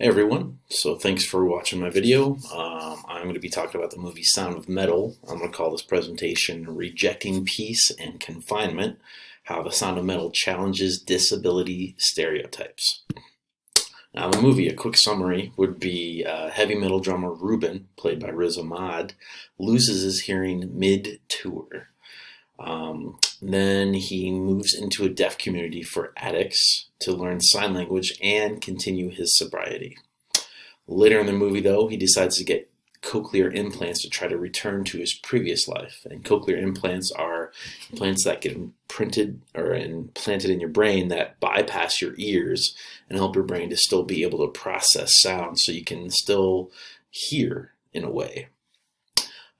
Hey everyone, so thanks for watching my video. I'm going to be talking about the movie Sound of Metal. I'm going to call this presentation Rejecting Peace and Confinement, How the Sound of Metal Challenges Disability Stereotypes. Now the movie, a quick summary, would be heavy metal drummer Ruben, played by Riz Ahmed, loses his hearing mid-tour. Then he moves into a deaf community for addicts to learn sign language and continue his sobriety. Later in the movie, though, he decides to get cochlear implants to try to return to his previous life. And cochlear implants are implants that get imprinted or implanted in your brain that bypass your ears and help your brain to still be able to process sound so you can still hear in a way.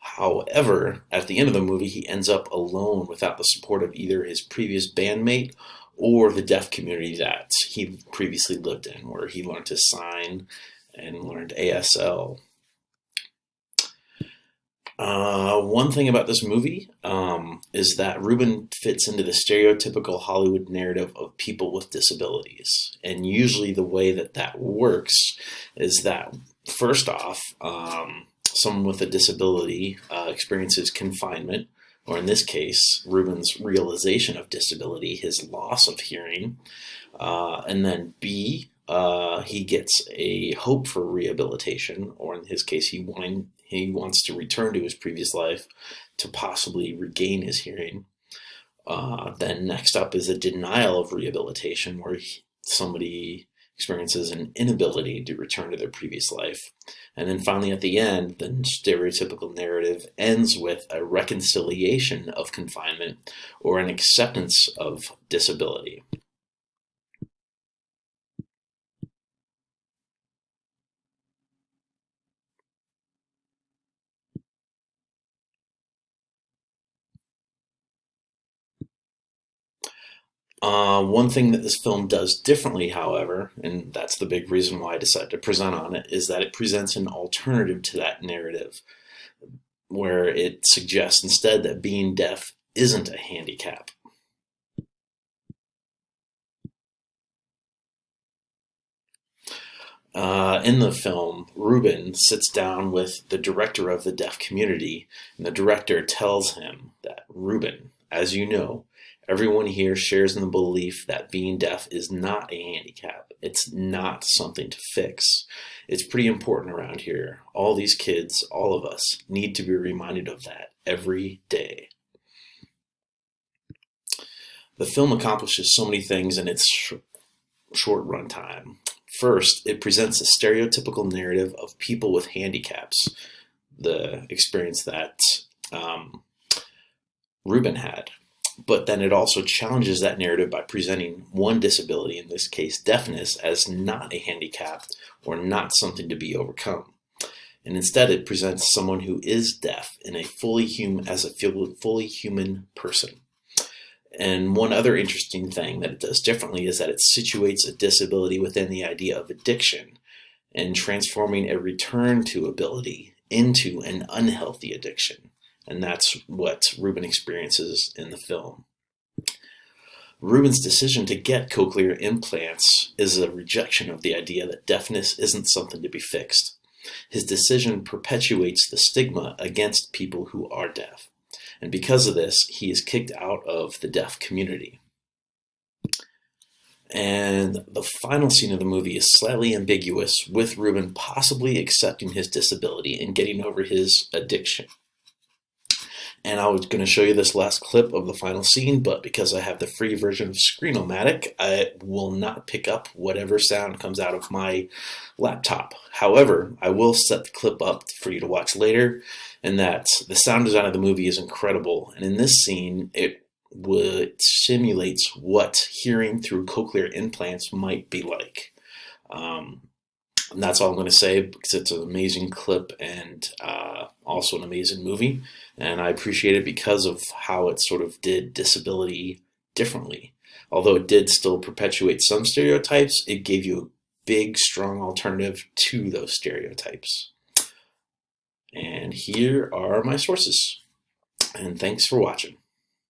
However, at the end of the movie, he ends up alone without the support of either his previous bandmate or the deaf community that he previously lived in, where he learned to sign and learned ASL. One thing about this movie is that Ruben fits into the stereotypical Hollywood narrative of people with disabilities. And usually the way that that works is that, first off, someone with a disability experiences confinement, or in this case, Ruben's realization of disability, his loss of hearing, and then B, he gets a hope for rehabilitation, or in his case, he wants to return to his previous life to possibly regain his hearing. Then next up is a denial of rehabilitation, where somebody experiences an inability to return to their previous life. And then finally at the end, the stereotypical narrative ends with a reconciliation of confinement or an acceptance of disability. One thing that this film does differently, however, and that's the big reason why I decided to present on it, is that it presents an alternative to that narrative, where it suggests instead that being deaf isn't a handicap. In the film, Ruben sits down with the director of the deaf community, and the director tells him that, Ruben, as you know, everyone here shares in the belief that being deaf is not a handicap. It's not something to fix. It's pretty important around here. All these kids, all of us, need to be reminded of that every day. The film accomplishes so many things in its short runtime. First, it presents a stereotypical narrative of people with handicaps, the experience that Ruben had. But then it also challenges that narrative by presenting one disability, in this case deafness, as not a handicap or not something to be overcome. And instead it presents someone who is deaf in a fully human person. And one other interesting thing that it does differently is that it situates a disability within the idea of addiction and transforming a return to ability into an unhealthy addiction. And that's what Ruben experiences in the film. Ruben's decision to get cochlear implants is a rejection of the idea that deafness isn't something to be fixed. His decision perpetuates the stigma against people who are deaf. And because of this, he is kicked out of the deaf community. And the final scene of the movie is slightly ambiguous, with Ruben possibly accepting his disability and getting over his addiction. And I was going to show you this last clip of the final scene, but because I have the free version of Screenomatic, I will not pick up whatever sound comes out of my laptop. However, I will set the clip up for you to watch later, and that the sound design of the movie is incredible. And in this scene, it simulates what hearing through cochlear implants might be like. And that's all I'm going to say, because it's an amazing clip and also an amazing movie. And I appreciate it because of how it sort of did disability differently. Although it did still perpetuate some stereotypes, it gave you a big, strong alternative to those stereotypes. And here are my sources. And thanks for watching.